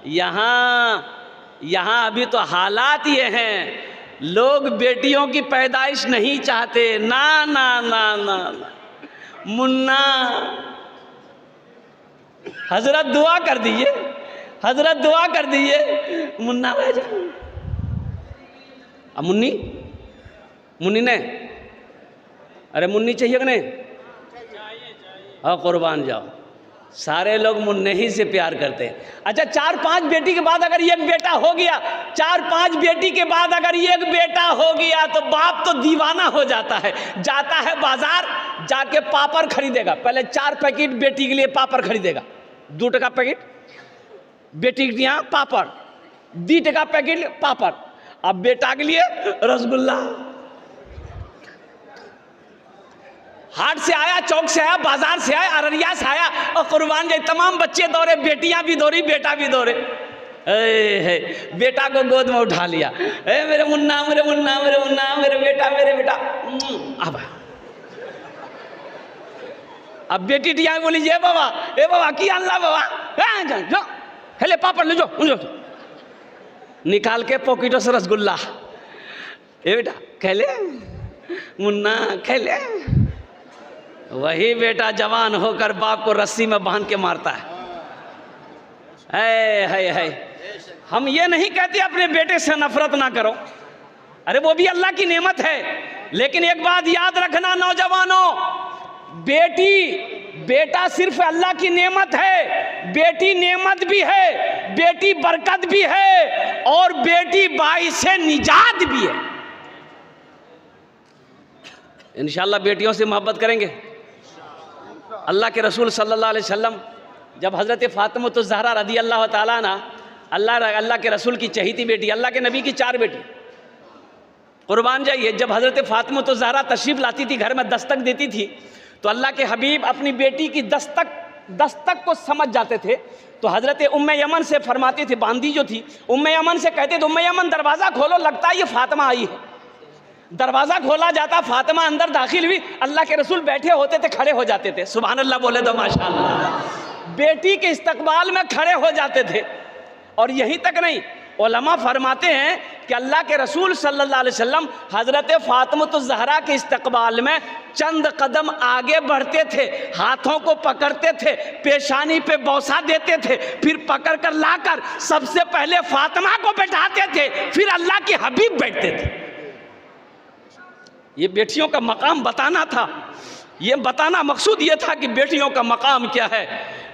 यहाँ अभी तो हालात ये हैं, लोग बेटियों की पैदाइश नहीं चाहते। ना ना ना ना, ना। मुन्ना हजरत दुआ कर दीजिए, हजरत दुआ कर दीजिए, मुन्ना भाई जान। अब मुन्नी, मुन्नी ने, अरे मुन्नी चाहिए कि नहीं? हाँ, कुर्बान जाओ। सारे लोग मुन्ने ही से प्यार करते हैं। अच्छा, 4-5 बेटी के बाद अगर एक बेटा हो गया, 4-5 बेटी के बाद अगर एक बेटा हो गया तो बाप तो दीवाना हो जाता है, जाता है बाजार, जाके पापड़ खरीदेगा। पहले 4 पैकेट बेटी के लिए पापड़ खरीदेगा, 2 टका पैकेट बेटी के यहाँ पापड़, 2 टका पैकेट पापड़। अब बेटा के लिए रसगुल्ला। हाट से आया, चौक से आया, बाजार से आया, अररिया से आया, और कुर्बान जाए तमाम बच्चे दौड़े, बेटियां भी दौड़ी, बेटा भी दौड़े। बेटा को गोद में उठा लिया, मेरे मुन्ना, मेरे मुन्ना, मेरे मुन्ना, मेरे बेटा, मेरे बेटा। अब बेटी टिया बोली, ए बाबा की अल्लाह बाबा, जो हेले पापड़ ले जो, निकाल के पॉकेटों से रसगुल्ला। ए बेटा खेले, मुन्ना खेले। वही बेटा जवान होकर बाप को रस्सी में बांध के मारता है। हम ये नहीं कहते अपने बेटे से नफरत ना करो, अरे वो भी अल्लाह की नेमत है। लेकिन एक बात याद रखना नौजवानों, बेटा सिर्फ अल्लाह की नेमत है, बेटी नेमत भी है, बेटी बरकत भी है, और बेटी बाइसे निजात भी है। इंशाअल्लाह बेटियों से मोहब्बत करेंगे। अल्लाह के रसूल सल्लल्लाहु अलैहि वसल्लम जब हज़रत फ़ातिमा ज़हरा रदी अल्लाह ताला ना, अल्लाह के रसूल की चहीती बेटी, अल्लाह के नबी की 4 बेटी, कुर्बान जाइए, जब हज़रत फ़ातिमा ज़हरा तशरीफ़ लाती थी, घर में दस्तक देती थी, तो अल्लाह के हबीब अपनी बेटी की दस्तक को समझ जाते थे। तो हज़रत उम्मे यमन से फरमाती थी, बांदी जो थी, उम्मे यमन से कहते थे, उम्मे यमन दरवाज़ा खोलो, लगता है ये फ़ातिमा आई है। दरवाज़ा खोला जाता, फातिमा अंदर दाखिल हुई, अल्लाह के रसूल बैठे होते थे, खड़े हो जाते थे। सुभान अल्लाह बोले तो माशाअल्लाह। बेटी के इस्तकबाल में खड़े हो जाते थे। और यहीं तक नहीं, उलमा फरमाते हैं कि अल्लाह के रसूल सल्लल्लाहु अलैहि वसल्लम हज़रत फ़ातिमा ज़हरा के इस्तकबाल में चंद कदम आगे बढ़ते थे, हाथों को पकड़ते थे, पेशानी पे बौसा देते थे, फिर पकड़ कर लाकर सबसे पहले फातिमा को बैठाते थे, फिर अल्लाह के हबीब बैठते थे। ये बेटियों का मकाम बताना था, ये बताना मकसूद ये था कि बेटियों का मकाम क्या है,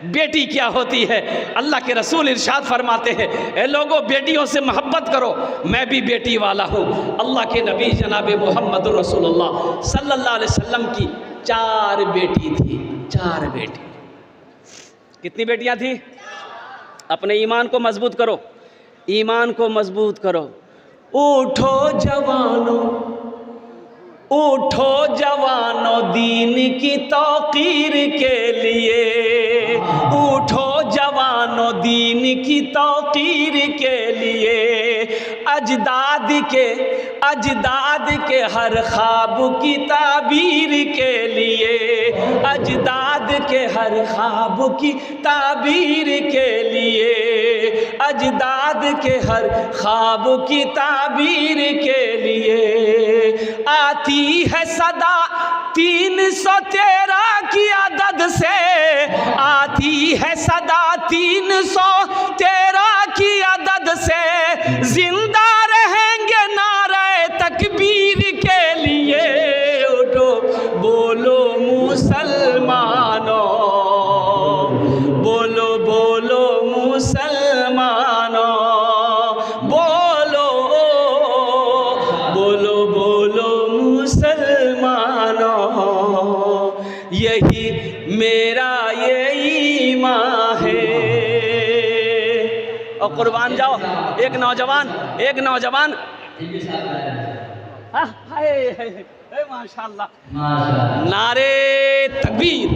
बेटी क्या होती है। अल्लाह के रसूल इरशाद फरमाते हैं, ए लोगों बेटियों से मोहब्बत करो, मैं भी बेटी वाला हूँ। अल्लाह के नबी जनाब मोहम्मद रसूलुल्लाह सल्लल्लाहु अलैहि वसल्लम की 4 बेटी थी, 4 बेटी। कितनी बेटियाँ थी? अपने ईमान को मजबूत करो, ईमान को मजबूत करो। उठो जवानों, उठो जवानों दीन की तौकीर के लिए, उठो जवानों दीन की तौकीर के लिए, अजदाद के हर ख्वाब की ताबीर के लिए, अजदाद के हर ख्वाब की ताबीर के लिए, अजदाद के हर ख्वाब की ताबीर के लिए। आती है सदा 313 की अदद से, आती है सदा 313 की अदद से, जिंदा रहेंगे नारे तकबीर के लिए। उठो बोलो मुसलमानों, बोलो बोलो मुसलमानों, बोलो बोलो बोलो मुसलमानों, यही मेरा ये ईमान है। और कुर्बान जाओ, एक नौजवान माशाअल्लाह, नारे तकबीर,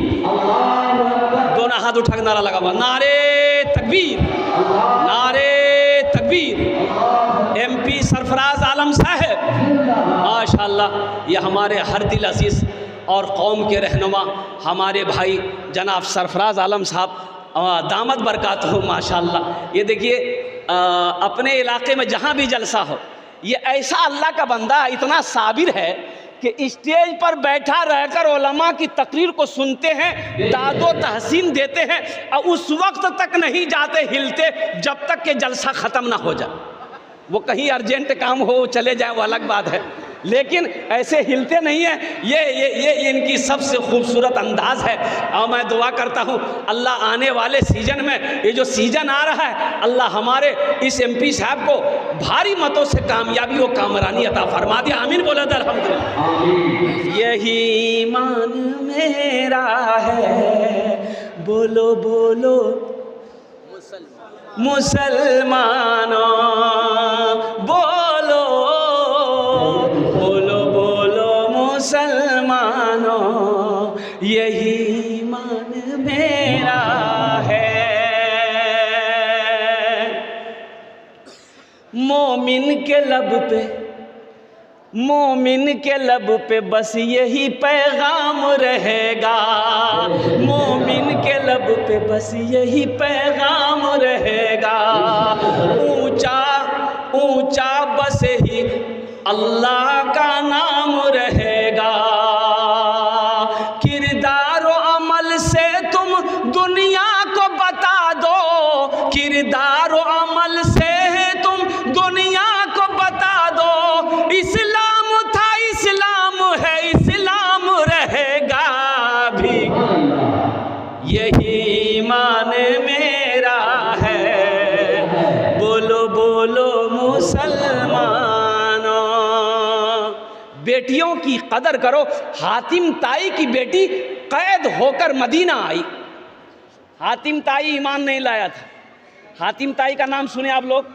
दोनों हाथ उठा के नारा लगा हुआ, नारे तकबीर, नारे तकबीर। MP सरफराज आलम साहब माशाअल्लाह, ये हमारे हर दिल अजीज़ और कौम के रहनुमा हमारे भाई जनाब सरफराज आलम साहब दामद बरकातहू माशाअल्लाह। ये देखिए अपने इलाके में जहाँ भी जलसा हो, ये ऐसा अल्लाह का बंदा इतना साबिर है कि स्टेज पर बैठा रहकर उलमा की तकरीर को सुनते हैं, दादो तहसीन देते हैं, और उस वक्त तक नहीं जाते हिलते जब तक कि जलसा ख़त्म ना हो जाए। वो कहीं अर्जेंट काम हो चले जाए वो अलग बात है, लेकिन ऐसे हिलते नहीं हैं। ये इनकी सबसे खूबसूरत अंदाज है। और मैं दुआ करता हूँ अल्लाह आने वाले सीज़न में, ये जो सीज़न आ रहा है, अल्लाह हमारे इस MP साहब को भारी मतों से कामयाबी व कामरानी अता फरमा दिया। आमीन बोले अल्हम्दुलिल्लाह। यही ईमान मेरा है, बोलो बोलो मुसलमानों, बोलो बोलो बोलो मुसलमानों, यही ईमान मेरा है। मोमिन के लब पे, मोमिन के लब पे बस यही पैगाम रहेगा, मोमिन के लब पे बस यही पैगाम रहेगा। ऊंचा ऊंचा बस ही अल्लाह का नाम रहेगा। किरदार और अमल से तुम दुनिया को बता दो, किरदार और अमल से तुम दुनिया को बता दो। इस्लाम था इस्लाम है, इस्लाम रहेगा भी, यही ईमान मेरा है, बोलो बोलो मुसलमानों। बेटियों की कदर करो। हातिम ताई की बेटी कैद होकर मदीना आई। हातिम ताई ईमान नहीं लाया था। हातिम ताई का नाम सुने आप लोग?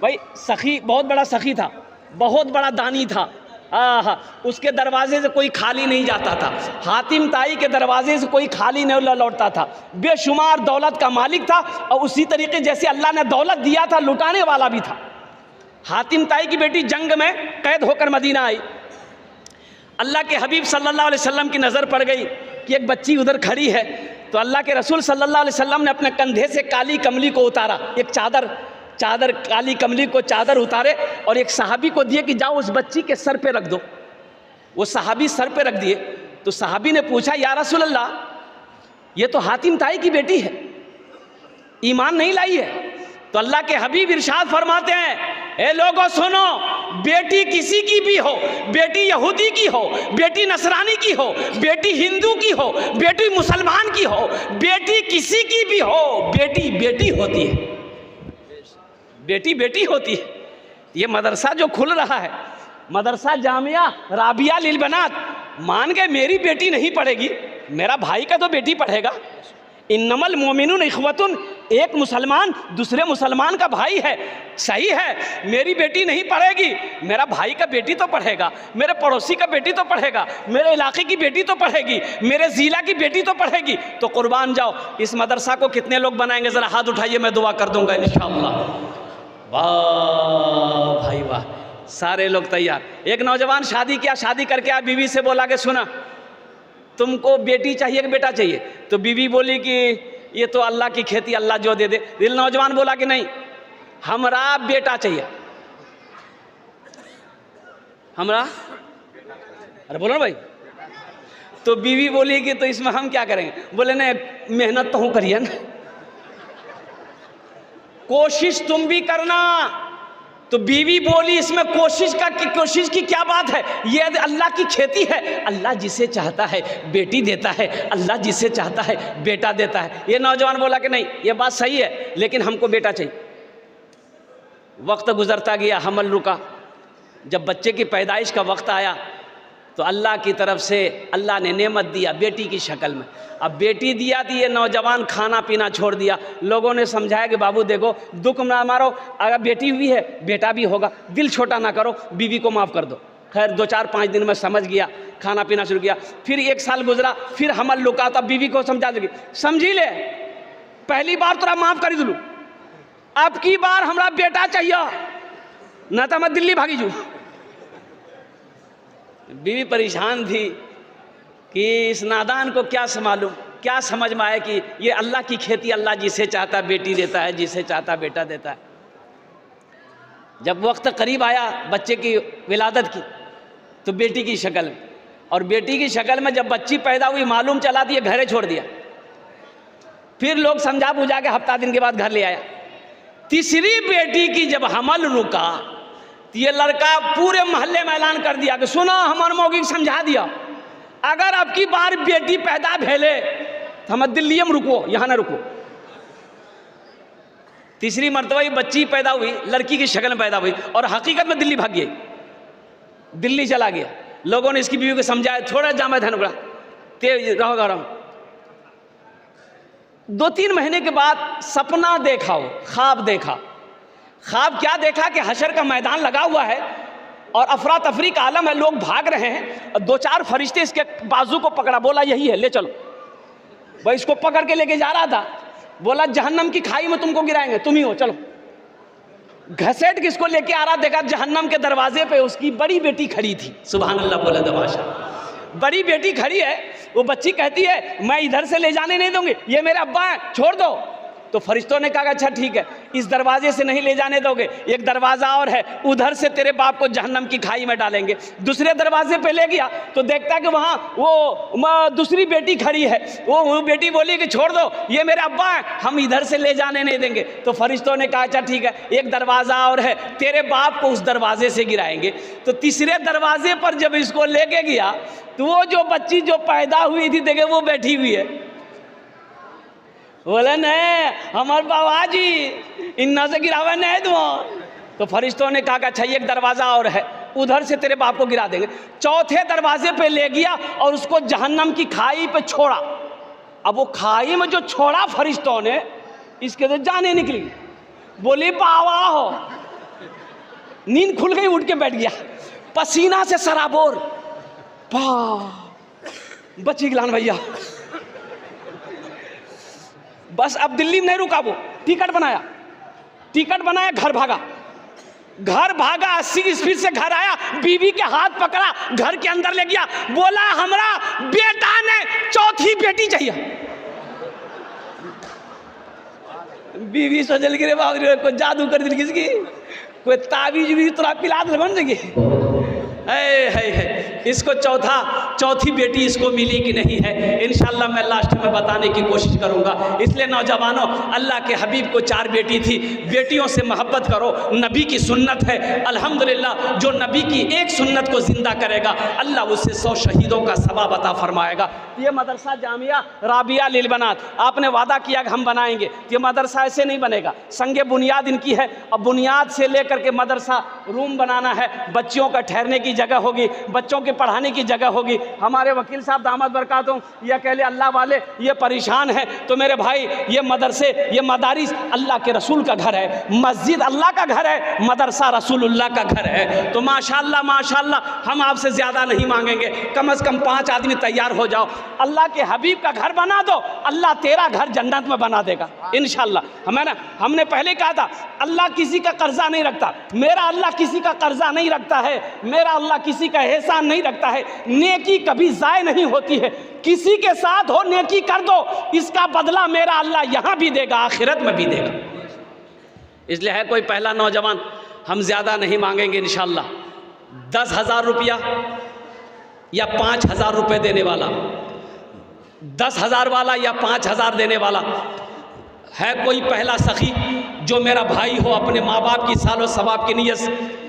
भाई सखी, बहुत बड़ा सखी था, बहुत बड़ा दानी था। उसके दरवाजे से कोई खाली नहीं जाता था। हातिम ताई के दरवाजे से कोई खाली नहीं लौटता था। बेशुमार दौलत का मालिक था, और उसी तरीके जैसे अल्लाह ने दौलत दिया था, लुटाने वाला भी था। हातिम ताई की बेटी जंग में कैद होकर मदीना आई। अल्लाह के हबीब सल्लल्लाहु अलैहि वसल्लम की नज़र पड़ गई कि एक बच्ची उधर खड़ी है, तो अल्लाह के रसूल सल्लल्लाहु अलैहि वसल्लम ने अपने कंधे से काली कमली को उतारा, एक चादर काली कमली को चादर उतारे और एक सहाबी को दिए कि जाओ उस बच्ची के सर पे रख दो। वो सहाबी सर पे रख दिए। तो सहाबी ने पूछा, या रसूल अल्लाह, ये तो हातिम ताई की बेटी है, ईमान नहीं लाई है। तो अल्लाह के हबीब इरशाद फरमाते हैं, ए लोगों सुनो, बेटी किसी की भी हो, बेटी यहूदी की हो, बेटी नसरानी की हो, बेटी हिंदू की हो, बेटी मुसलमान की हो, बेटी किसी की भी हो, बेटी बेटी होती है, बेटी बेटी होती है। ये मदरसा जो खुल रहा है, मदरसा जामिया राबिया लिल बनात, मान गए मेरी बेटी नहीं पढ़ेगी, मेरा भाई का तो बेटी पढ़ेगा। इन्नमल मोमिनुन इख्वतुन, एक मुसलमान दूसरे मुसलमान का भाई है, सही है। मेरी बेटी नहीं पढ़ेगी, मेरा भाई का बेटी तो पढ़ेगा, मेरे पड़ोसी का बेटी तो पढ़ेगा, मेरे इलाके की बेटी तो पढ़ेगी, मेरे ज़िला की बेटी तो पढ़ेगी। तो कुर्बान जाओ, इस मदरसा को कितने लोग बनाएंगे? ज़रा हाथ उठाइए, मैं दुआ कर दूंगा इंशाअल्लाह। वाह भाई वाह, सारे लोग तैयार। एक नौजवान शादी किया, शादी करके आप बीवी से बोला कि सुना तुमको बेटी चाहिए कि बेटा चाहिए? तो बीवी बोली कि ये तो अल्लाह की खेती, अल्लाह जो दे दे। दिल नौजवान बोला कि नहीं, हमरा बेटा चाहिए, हमरा, अरे बोलो ना भाई। तो बीवी बोली कि तो इसमें हम क्या करेंगे? बोले नहीं, मेहनत तो हूँ करिए ना, कोशिश तुम भी करना। तो बीवी बोली इसमें कोशिश की क्या बात है, ये अल्लाह की खेती है, अल्लाह जिसे चाहता है बेटी देता है, अल्लाह जिसे चाहता है बेटा देता है। ये नौजवान बोला कि नहीं, ये बात सही है, लेकिन हमको बेटा चाहिए। वक्त गुजरता गया, हमल रुका। जब बच्चे की पैदाइश का वक्त आया तो अल्लाह की तरफ से अल्लाह ने नेमत दिया बेटी की शक्ल में। अब बेटी दिया थी, ये नौजवान खाना पीना छोड़ दिया। लोगों ने समझाया कि बाबू देखो, दुख ना मारो, अगर बेटी हुई है बेटा भी होगा, दिल छोटा ना करो, बीवी को माफ़ कर दो। खैर 2-4-5 दिन में समझ गया, खाना पीना शुरू किया। फिर 1 साल गुजरा, फिर हमल लुका, तब बीवी को समझा देगी, समझी ले, पहली बार तोरा माफ़ कर दूँ, अब की बार हमरा बेटा चाहिए, न तो मैं दिल्ली भागी जू। बीवी परेशान थी कि इस नादान को क्या संभालूं। क्या समझ में आए कि ये अल्लाह की खेती, अल्लाह जिसे चाहता बेटी देता है, जिसे चाहता बेटा देता है। जब वक्त करीब आया बच्चे की विलादत की तो बेटी की शक्ल में, और बेटी की शक्ल में जब बच्ची पैदा हुई मालूम चला दिया, घरे छोड़ दिया। फिर लोग समझा बुझा के हफ्ता दिन के बाद घर ले आया। तीसरी बेटी की जब हमल रुका तो ये लड़का पूरे मोहल्ले में ऐलान कर दिया कि सुनो, हमारे मौगी समझा दिया, अगर अब की बार बेटी पैदा भेले तो हम दिल्ली में रुको, यहाँ ना रुको। तीसरी मरतबा ये बच्ची पैदा हुई, लड़की की शक्ल में पैदा हुई, और हकीकत में दिल्ली भाग गई, दिल्ली चला गया। लोगों ने इसकी बीवी को समझाया, थोड़ा जामा धन उगड़ा, तेज रहोगा रहो। 2-3 महीने के बाद सपना देखा, हो ख्वाब देखा। ख्वाब क्या देखा कि हशर का मैदान लगा हुआ है और अफरा तफरी का आलम है, लोग भाग रहे हैं, और 2-4 फरिश्ते इसके बाजू को पकड़ा, बोला यही है, ले चलो। भाई इसको पकड़ के लेके जा रहा था, बोला जहन्नम की खाई में तुमको गिराएंगे, तुम ही हो, चलो। घसेट किसको लेके आ रहा, देखा जहन्नम के दरवाजे पे उसकी बड़ी बेटी खड़ी थी। सुभान अल्लाह बोला दबाशा, बड़ी बेटी खड़ी है। वो बच्ची कहती है मैं इधर से ले जाने नहीं दूंगी, ये मेरे अब्बा हैं, छोड़ दो। तो फरिश्तों ने कहा अच्छा ठीक है, इस दरवाजे से नहीं ले जाने दोगे, एक दरवाज़ा और है, उधर से तेरे बाप को जहन्नम की खाई में डालेंगे। दूसरे दरवाजे पे ले गया तो देखता कि वहाँ वो दूसरी बेटी खड़ी है। वो बेटी बोली कि छोड़ दो, ये मेरे अब्बा हैं, हम इधर से ले जाने नहीं देंगे। तो फरिश्तों ने कहा अच्छा ठीक है, एक दरवाज़ा और है, तेरे बाप को उस दरवाजे से गिराएंगे। तो तीसरे दरवाजे पर जब इसको लेके गया तो वो जो बच्ची जो पैदा हुई थी देखे वो बैठी हुई है। बोले नहीं हमारे बाबा जी इन्ना से गिरावे नहीं दो। तो फरिश्तों ने कहा कि अच्छा एक दरवाज़ा और है, उधर से तेरे बाप को गिरा देंगे। चौथे दरवाजे पे ले गया और उसको जहन्नम की खाई पे छोड़ा। अब वो खाई में जो छोड़ा फरिश्तों ने, इसके तो जाने निकली। बोली बाबा हो, नींद खुल गई, उठ के बैठ गया, पसीना से सराबोर। बची गिलान भैया। बस अब दिल्ली में नहीं रुका, वो टिकट बनाया, घर भागा 80 स्पीड से घर आया, बीवी के हाथ पकड़ा, घर के अंदर ले गया, बोला हमरा बेटा ने चौथी बेटी चाहिए। बीवी सोचल गिरे बाप रे, कोई जादू कर दिल किसकी, कोई ताबीज भी तोरा पिला दे बन जाएगी। इसको चौथी बेटी इसको मिली कि नहीं है, इंशाल्लाह मैं लास्ट में बताने की कोशिश करूंगा। इसलिए नौजवानों, अल्लाह के हबीब को 4 बेटी थी, बेटियों से मोहब्बत करो, नबी की सुन्नत है। अल्हम्दुलिल्लाह जो नबी की एक सुन्नत को जिंदा करेगा अल्लाह उसे 100 शहीदों का सवाब अता फरमाएगा। ये मदरसा जामिया राबिया लिल बनात आपने वादा किया कि हम बनाएंगे, ये मदरसा ऐसे नहीं बनेगा, संगे बुनियाद इनकी है। अब बुनियाद से लेकर के मदरसा रूम बनाना है, बच्चियों का ठहरने की जगह होगी, बच्चों के पढ़ाने की जगह होगी। हमारे वकील साहब दामद बरकातुहू ये अकेले अल्लाह वाले ये परेशान हैं, तो मेरे भाई ये मदरसे, ये मदारिस अल्लाह के रसूल का घर है, मस्जिद अल्लाह का घर है, मदरसा रसूलुल्लाह का घर है। तो माशाअल्लाह माशाअल्लाह हम आपसे ज़्यादा नहीं मांगेंगे, कम से कम 5 आदमी तैयार हो जाओ, अल्लाह के हबीब का घर बना दो, अल्लाह तेरा घर जन्नत में बना देगा इंशाअल्लाह। हमने पहले कहा था अल्लाह किसी का कर्जा नहीं रखता, मेरा अल्लाह किसी का कर्जा नहीं रखता है, मेरा अल्लाह किसी का एहसान नहीं रखता है। नेकी कभी ज़ाय नहीं होती है, किसी के साथ हो नेकी कर दो, इसका बदला मेरा अल्लाह यहाँ भी देगा, आखिरत में भी देगा। इसलिए है कोई पहला नौजवान, हम ज़्यादा नहीं मांगेंगे इंशाअल्लाह, 10,000 रुपया या 5,000 रुपये देने वाला, 10,000 वाला या 5,000 देने वाला है कोई पहला सखी जो मेरा भाई हो, अपने माँ बाप की सालो सवाब की नीयत से,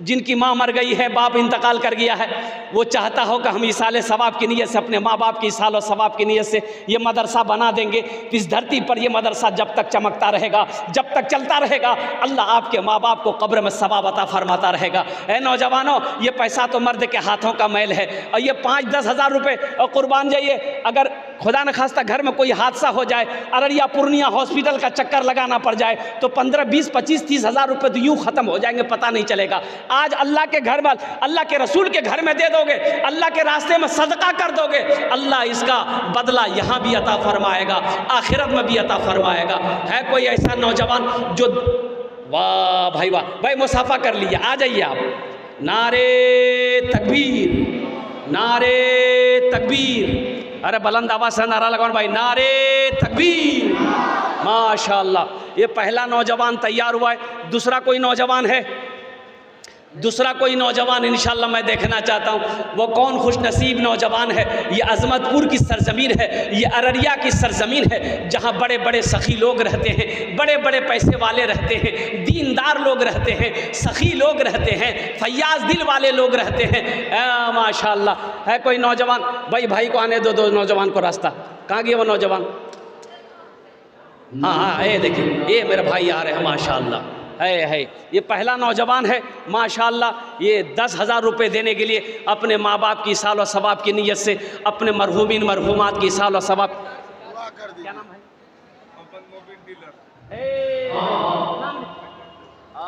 जिनकी माँ मर गई है, बाप इंतकाल कर गया है, वो चाहता हो कि हम इसाले सवाब की नीयत से, अपने माँ बाप की सालो सवाब की नीयत से ये मदरसा बना देंगे। इस धरती पर ये मदरसा जब तक चमकता रहेगा, जब तक चलता रहेगा, अल्लाह आपके माँ बाप को कब्र में सवाब अता फरमाता रहेगा। ऐ नौजवानों, ये पैसा तो मर्द के हाथों का मैल है, और ये 5-10 हज़ार रुपये और कुर्बान जाइए, अगर खुदा न खास्ता घर में कोई हादसा हो जाए, अररिया पूर्णिया हॉस्पिटल का चक्कर लगाना पड़ जाए, तो 15, 20, 25, 30 हज़ार रुपये तो यूँ ख़त्म हो जाएंगे, पता नहीं चलेगा। आज अल्लाह के घर में, अल्लाह के रसूल के घर में दे दोगे, अल्लाह के रास्ते में सदका कर दोगे, अल्लाह इसका बदला यहाँ भी अता फरमाएगा, आखिरत में भी अता फरमाएगा। है कोई ऐसा नौजवान जो, वाह भाई वाह, भाई मुसाफा कर लिया, आ जाइए आप। नारे तकबीर, नारे तकबीर, अरे बुलंद आवाज़ से नारा लगाओ भाई, नारे तकबीर। माशाअल्लाह, ये पहला नौजवान तैयार हुआ है। दूसरा कोई नौजवान है? दूसरा कोई नौजवान इंशाअल्लाह मैं देखना चाहता हूँ। वो कौन खुश नसीब नौजवान है? ये अज़मतपुर की सरज़मीन है, ये अररिया की सरज़मीन है, जहाँ बड़े बड़े सखी लोग रहते हैं, बड़े बड़े पैसे वाले रहते हैं, दीनदार लोग रहते हैं, सखी लोग रहते हैं, फैयाज दिल वाले लोग रहते हैं। माशाअल्लाह। है कोई नौजवान? भाई को आने दो नौजवान को रास्ता। कहाँ गया वो नौजवान? हाँ, ये देखिए, ये मेरे भाई आ रहे हैं माशाअल्लाह। है ये पहला नौजवान है माशाअल्लाह। ये 10,000 रुपये देने के लिए अपने माँ बाप की साल और सवाब की नीयत से, अपने मरहूमिन मरहूमात की साल और सवाब। क्या नाम है?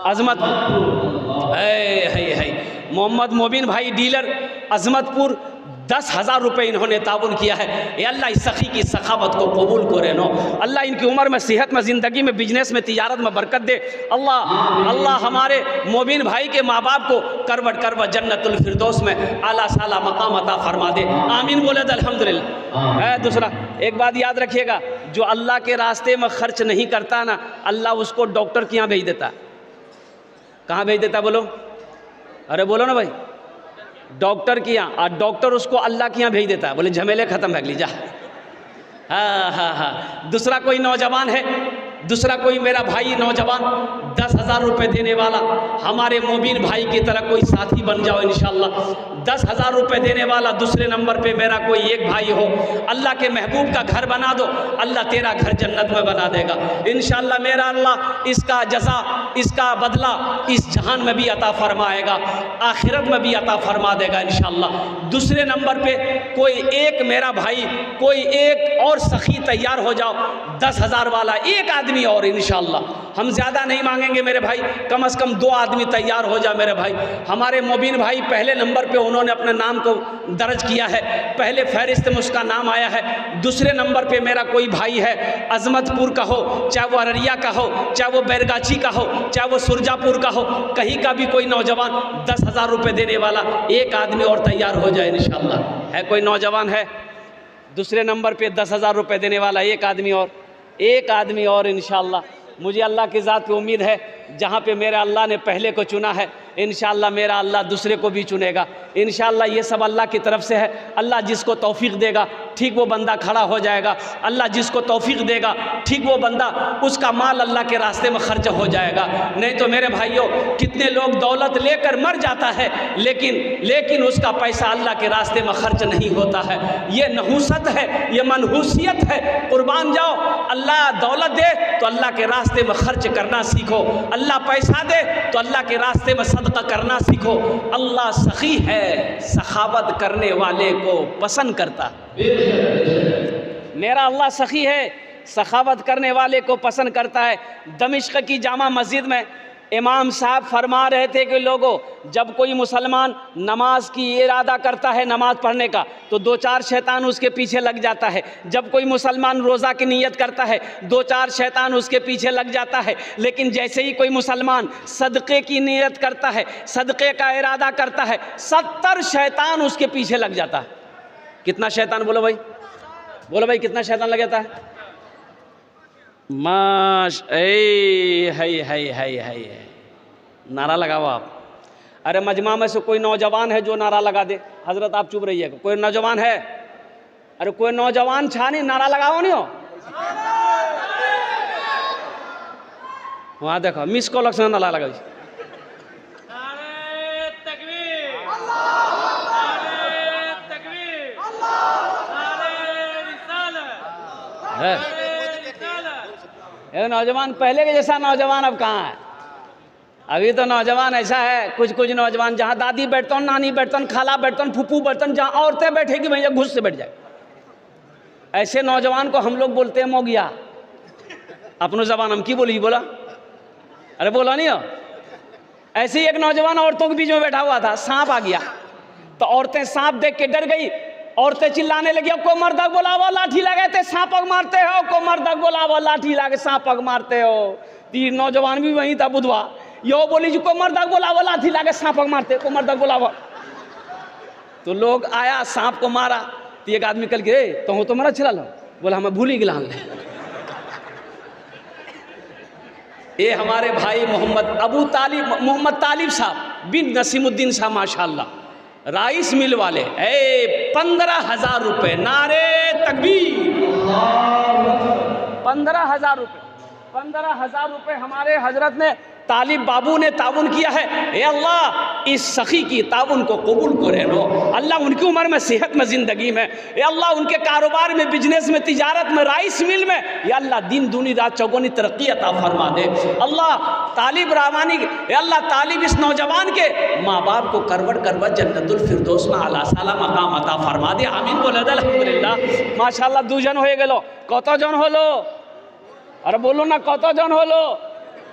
अज़मतपुर। है मोहम्मद मोबिन भाई डीलर अज़मतपुर। 10,000 रुपये इन्होंने ताउन किया है। ये अल्लाह इस सखी की सखावत को कबूल करे नो। अल्लाह इनकी उम्र में, सेहत में, ज़िंदगी में, बिजनेस में, तिजारत में बरकत दे। अल्लाह हमारे मोबिन भाई के माँ बाप को करवट जन्नतुल फिरदौस में आला साला मकाम अता फरमा दे। आमीन बोले तो अल्हम्दुलिल्लाह। है दूसरा, एक बात याद रखिएगा, जो अल्लाह के रास्ते में खर्च नहीं करता ना, अल्लाह उसको डॉक्टर के यहाँ भेज देता। कहाँ भेज देता बोलो? अरे बोलो ना भाई, डॉक्टर के यहाँ। और डॉक्टर उसको अल्लाह के यहाँ भेज देता है, बोले झमेले ख़त्म कर लीजा। हाँ। दूसरा कोई नौजवान है, दूसरा कोई मेरा भाई नौजवान 10,000 रुपये देने वाला, हमारे मोबिन भाई की तरह कोई साथी बन जाओ इंशाअल्लाह। 10,000 रुपये देने वाला दूसरे नंबर पे मेरा कोई एक भाई हो। अल्लाह के महबूब का घर बना दो, अल्लाह तेरा घर जन्नत में बना देगा इंशाअल्लाह। मेरा अल्लाह इसका जज़ा, इसका बदला इस जहान में भी अता फरमाएगा, आखिरत में भी अता फरमा देगा इंशाअल्लाह। दूसरे नंबर पे कोई एक मेरा भाई, कोई एक और सखी तैयार हो जाओ, 10,000 वाला एक आदमी और इंशाअल्लाह। हम ज़्यादा नहीं मांगेंगे मेरे भाई, कम से कम 2 आदमी तैयार हो जा मेरे भाई। हमारे मोबिन भाई पहले नंबर पे उन्होंने अपने नाम को दर्ज किया है, पहले फहरिस्त में उसका नाम आया है। दूसरे नंबर पे मेरा कोई भाई है, अज़मतपुर का हो, चाहे वो अररिया का हो, चाहे वो बैरगाछी का हो, चाहे वो सुरजापुर का हो, कहीं का भी कोई नौजवान 10,000 रुपये देने वाला एक आदमी और तैयार हो जाए इंशाअल्लाह। है कोई नौजवान है? दूसरे नंबर पे 10,000 रुपये देने वाला एक आदमी और इंशाअल्लाह। मुझे अल्लाह की ज़ात पे उम्मीद है, जहाँ पे मेरे अल्लाह ने पहले को चुना है, इंशाअल्लाह मेरा अल्लाह दूसरे को भी चुनेगा इंशाअल्लाह। ये सब अल्लाह की तरफ से है। अल्लाह जिसको तौफीक देगा ठीक वो बंदा खड़ा हो जाएगा। अल्लाह जिसको तौफीक देगा ठीक वो बंदा, उसका माल अल्लाह के रास्ते में खर्च हो जाएगा। नहीं तो मेरे भाइयों, कितने लोग दौलत लेकर मर जाता है, लेकिन उसका पैसा अल्लाह के रास्ते में खर्च नहीं होता है। ये नहूसत है, ये मनहूसियत है। कुर्बान जाओ, अल्लाह दौलत दे तो अल्लाह के रास्ते में खर्च करना सीखो, अल्लाह पैसा दे तो अल्लाह के रास्ते में सदका करना सीखो। अल्लाह सखी है, सखावत करने वाले को पसंद करता। मेरा अल्लाह सखी है, सखावत करने वाले को पसंद करता है। दमिश्क की जामा मस्जिद में इमाम साहब फरमा रहे थे कि लोगों, जब कोई मुसलमान नमाज की इरादा करता है नमाज पढ़ने का, तो 2-4 शैतान उसके पीछे लग जाता है। जब कोई मुसलमान रोज़ा की नीयत करता है, 2-4 शैतान उसके पीछे लग जाता है। लेकिन जैसे ही कोई मुसलमान सदक़े की नीयत करता है, सदक़े का इरादा करता है, 70 शैतान उसके पीछे लग जाता है। कितना शैतान? बोलो भाई कितना शैतान लग जाता है? है नारा लगाओ आप। अरे मजमा में से कोई नौजवान है जो नारा लगा दे? हजरत आप चुप रहिएगा। कोई नौजवान है? अरे कोई नौजवान छानी नारा लगाओ नहीं हो? वहाँ देखो मिस कॉल नारा लगाओ। ये नौजवान पहले के जैसा नौजवान अब कहाँ है? अभी तो नौजवान ऐसा है, कुछ नौजवान जहाँ दादी बैठतन, नानी बैठतन, खाला बैठतन, फूफू बैठतन, जहाँ औरतें बैठेगी भैया घुस से बैठ जाए। ऐसे नौजवान को हम लोग बोलते हैं मोगिया। अपनो जबान हम की बोली बोला? अरे बोला नहीं हो? ऐसे ही एक नौजवान औरतों के बीच में बैठा हुआ था, सांप आ गया तो औरतें सांप देख के डर गई। औरतें चिल्लाने लगी, को मर्दक बोलावो लाठी लगे थे सांपक मारते हो, को मर्दक बोलावो लाठी लगे सांपक मारते हो। तीन नौजवान भी वहीं था बुधवा, यो बोली जी को मर्दक बोलावो लाठी लगे सांपक मारते, को मर्दक बोलावो। तो लोग आया, सांप को मारा। तो एक आदमी कल के तो हो तुम्हारा छिला लो, बोला हमें भूल ही गिला। ये हमारे भाई मोहम्मद तालिब साहब बिन नसीमुद्दीन साहब माशाल्लाह राइस मिल वाले 15,000 रुपये, नारे तकबीर, 15,000 रुपये, 15,000 रुपये हमारे हजरत ने तालिब बाबू ने ताउन किया है। ए अल्लाह इस सखी की ताउन को कबूल करे लो अल्लाह, उनकी उम्र में सेहत में ज़िंदगी में, ए अल्लाह उनके कारोबार में, बिजनेस में, तिजारत में, राइस मिल में, या अल्लाह दिन दूनी रात चौगुनी तरक्की अता फरमा दे। अल्लाह तालिब रामानी, ए अल्लाह तालिब इस नौजवान के माँ बाप को करवट करवट जन्नतुल फिरदौस में आला साला मकाम अता फरमा दे। आमीन बोले अल्हम्दुलिल्लाह। माशाल्लाह 2 जन हो गेलो, कत जन होलो? अरे बोलो ना, कत जन होलो?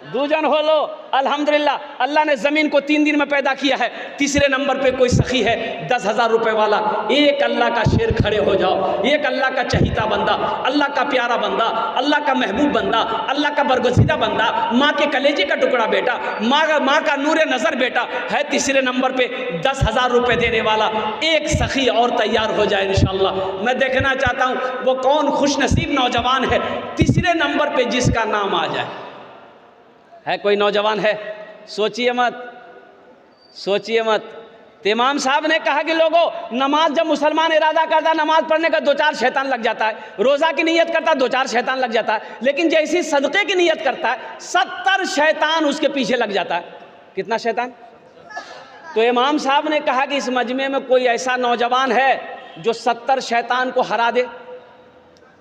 2 जन होलो अल्हम्दुलिल्लाह। अल्लाह ने ज़मीन को 3 दिन में पैदा किया है। तीसरे नंबर पे कोई सखी है 10,000 रुपये वाला। एक अल्लाह का शेर खड़े हो जाओ, एक अल्लाह का चहीता बंदा, अल्लाह का प्यारा बंदा, अल्लाह का महबूब बंदा, अल्लाह का बरगुज़ीदा बंदा, माँ के कलेजे का टुकड़ा बेटा, माँ का नूरे नज़र बेटा है। तीसरे नंबर पे 10,000 रुपये देने वाला एक सखी और तैयार हो जाए इंशाअल्लाह। मैं देखना चाहता हूँ वो कौन खुशनसीब नौजवान है तीसरे नंबर पे जिसका नाम आ जाए। है कोई नौजवान है? सोचिए मत, सोचिए मत। तो इमाम साहब ने कहा कि लोगों, नमाज जब मुसलमान इरादा करता है नमाज पढ़ने का 2-4 शैतान लग जाता है, रोज़ा की नीयत करता है 2-4 शैतान लग जाता है, लेकिन जैसी सदक़े की नीयत करता है 70 शैतान उसके पीछे लग जाता है। कितना शैतान? तो इमाम साहब ने कहा कि इस मजमे में कोई ऐसा नौजवान है जो 70 शैतान को हरा दे।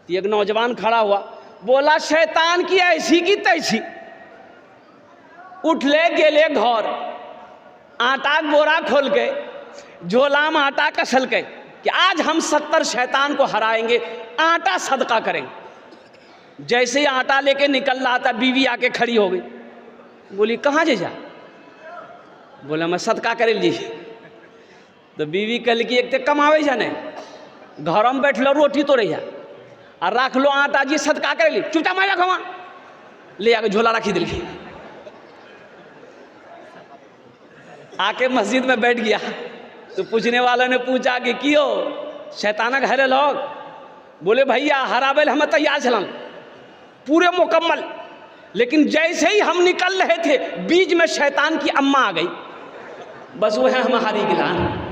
एक नौजवान खड़ा हुआ, बोला शैतान की ऐसी की तैसी, उठले गेले घर, आटा बोरा खोल के झोला में आटा कसल के कि आज हम 70 शैतान को हराएंगे, आटा सदका करेंगे। जैसे ही आटा लेके निकल रहा था बीवी आके खड़ी हो गई, बोली कहाँ जा? बोला मैं सदका करे ली। तो बीवी कल की एक तो कमावे जाने, घर में बैठ लो रोटी तो रही और रख लो आटा जी सदका करे ली, चुपचाप मैं रखवा ले आके झोला रखी दिली। आके मस्जिद में बैठ गया तो पूछने वाले ने पूछा कि क्यों शैताना घरे लोग? बोले भैया हराबेल हमें तैयार चलन पूरे मुकम्मल, लेकिन जैसे ही हम निकल रहे थे बीच में शैतान की अम्मा आ गई, बस वो है हमारी गिलान।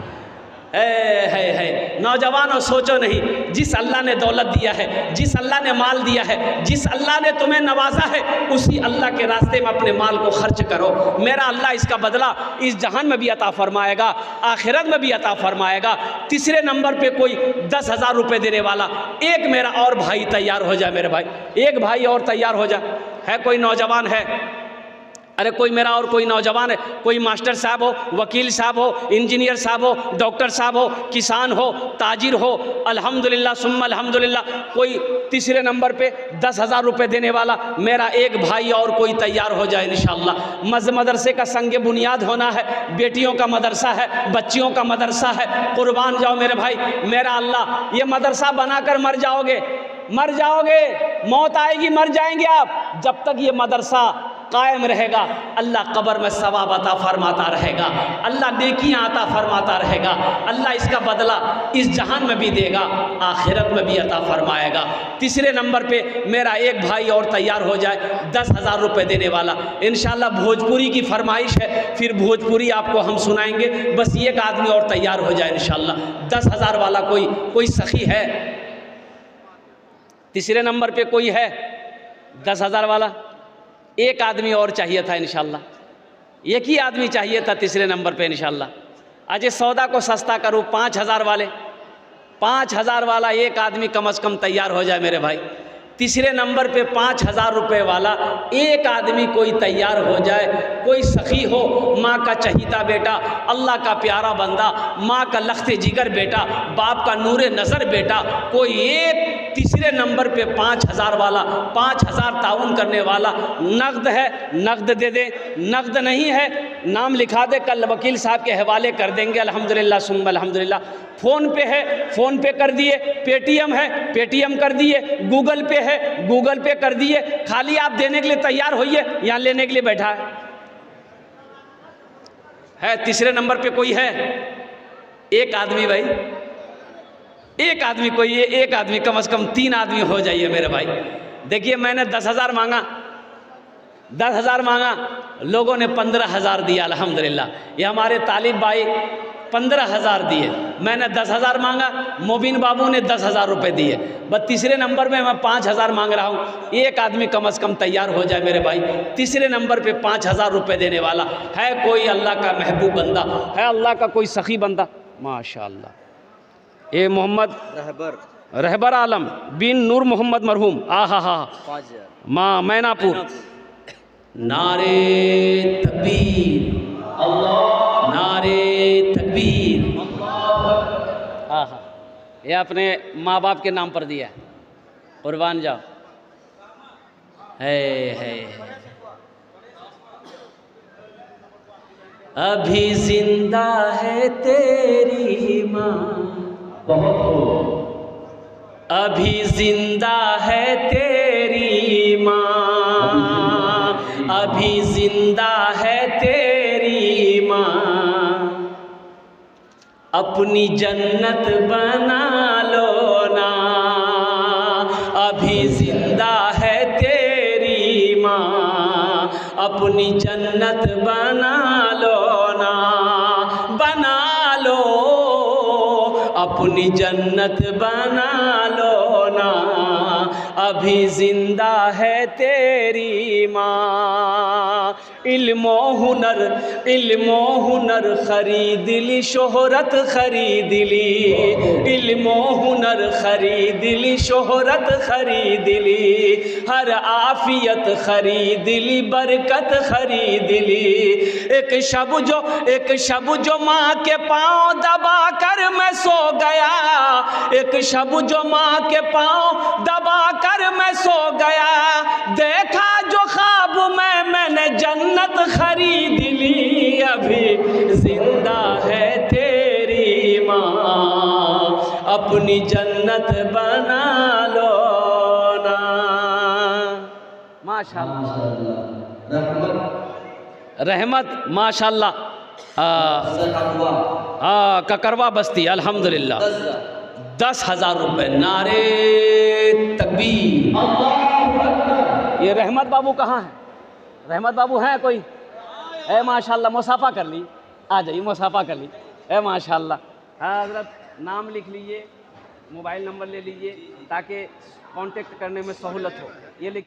है नौजवानों, सोचो नहीं, जिस अल्लाह ने दौलत दिया है, जिस अल्लाह ने माल दिया है, जिस अल्लाह ने तुम्हें नवाजा है, उसी अल्लाह के रास्ते में अपने माल को खर्च करो। मेरा अल्लाह इसका बदला इस जहान में भी अता फरमाएगा, आखिरत में भी अता फरमाएगा। तीसरे नंबर पे कोई 10,000 रुपये देने वाला एक मेरा और भाई तैयार हो जाए। मेरे भाई, एक भाई और तैयार हो जाए। है कोई नौजवान है? अरे कोई मेरा और कोई नौजवान है, कोई मास्टर साहब हो, वकील साहब हो, इंजीनियर साहब हो, डॉक्टर साहब हो, किसान हो, ताजिर हो, अल्हम्दुलिल्लाह सुम्मा अल्हम्दुलिल्लाह, कोई तीसरे नंबर पे 10,000 रुपये देने वाला मेरा एक भाई और कोई तैयार हो जाए इंशाअल्लाह। मदरसे का संग बुनियाद होना है, बेटियों का मदरसा है, बच्चियों का मदरसा है। कुर्बान जाओ मेरे भाई, मेरा अल्लाह, ये मदरसा बनाकर मर जाओगे, मर जाओगे, मौत आएगी, मर जाएंगे आप। जब तक ये मदरसा कायम रहेगा अल्लाह कब्र में सवाब अता फरमाता रहेगा, अल्लाह नेकियां अता फरमाता रहेगा, अल्लाह इसका बदला इस जहान में भी देगा, आखिरत में भी अता फरमाएगा। तीसरे नंबर पे मेरा एक भाई और तैयार हो जाए 10,000 रुपये देने वाला। इंशाअल्लाह भोजपुरी की फरमाइश है, फिर भोजपुरी आपको हम सुनाएंगे। बस एक आदमी और तैयार हो जाए इंशाअल्लाह। 10,000 वाला कोई सखी है? तीसरे नंबर पे कोई है 10,000 वाला? एक आदमी और चाहिए था इंशाअल्लाह, एक ही आदमी चाहिए था तीसरे नंबर पे इंशाअल्लाह। आज सौदा को सस्ता करूँ, 5,000 वाले, 5,000 वाला एक आदमी कम से कम तैयार हो जाए मेरे भाई। तीसरे नंबर पे 5,000 रुपये वाला एक आदमी कोई तैयार हो जाए, कोई सखी हो, माँ का चहीता बेटा, अल्लाह का प्यारा बंदा, माँ का लख्ते जिगर बेटा, बाप का नूरे नज़र बेटा, कोई एक तीसरे नंबर पे 5,000 वाला, 5,000 ताउन करने वाला। नगद है नगद दे दे, नगद नहीं है नाम लिखा दे, कल वकील साहब के हवाले कर देंगे अल्हम्दुलिल्लाह सुम्मा अल्हम्दुलिल्लाह। फ़ोन पे है, फ़ोन पे कर दिए, पेटीएम है, पेटीएम कर दिए, गूगल पे है, गूगल पे कर दिए। खाली आप देने के लिए तैयार होइए, यहाँ लेने के लिए बैठा है। तीसरे नंबर पे कोई है? एक आदमी भाई, एक आदमी कोई, ये एक आदमी, कम से कम 3 आदमी हो जाइए मेरे भाई। देखिए मैंने 10,000 मांगा, 10,000 मांगा, लोगों ने 15,000 दिया अल्हम्दुलिल्लाह। ये हमारे तालिब भाई 15,000 दिए, मैंने 10,000 मांगा, मोबिन बाबू ने 10,000 रुपये दिए। बस तीसरे नंबर में मैं 5,000 मांग रहा हूँ। एक आदमी कम से कम तैयार हो जाए मेरे भाई, तीसरे नंबर पे 5,000 रुपये देने वाला है कोई अल्लाह का महबूब बंदा, है अल्लाह का कोई सखी बंदा। माशाअल्लाह। ये मोहम्मद रहबर आलम बिन नूर मोहम्मद मरहूम, आहा हा माँ मैनापुर। नारे तकबीर, नारे तकबीर। आहा, ये अपने माँ बाप के नाम पर दिया, कुर्बान जाओ। है अभी जिंदा है तेरी माँ, अभी जिंदा है तेरी माँ, अभी जिंदा है तेरी माँ, अपनी जन्नत बना लो ना, अभी जिंदा है तेरी माँ, अपनी जन्नत बना लो ना, बना लो, अपनी जन्नत बना लो ना, अभी जिंदा है तेरी माँ। इल्मो हुनर खरीद ली, शोहरत खरीद ली, इल्मो हुनर खरीद ली, शोहरत खरीद ली, हर आफियत खरीद ली, बरकत खरीद ली। एक शब जो माँ के पाँव दबा कर मैं सो गया, एक शब जो माँ के पाँव दबा कर मैं सो गया, देखा जो ख्वाब मैंने जन्नत खरीद ली, अभी जिंदा है तेरी माँ, अपनी जन्नत बना लो ना। माशाअल्लाह, रहमत माशाअल्लाह। ककरवा बस्ती अल्हम्दुलिल्लाह 10,000 रुपये। नारे तकबीर। ये रहमत बाबू कहाँ है? रहमत बाबू हैं कोई? ए माशाअल्लाह, मुसाफा कर ली, आ जाइए मुसाफा कर ली। ए माशाअल्लाह। हाँ हज़रत, नाम लिख लीजिए, मोबाइल नंबर ले लीजिए ताकि कांटेक्ट करने में सहूलत हो। ये लिख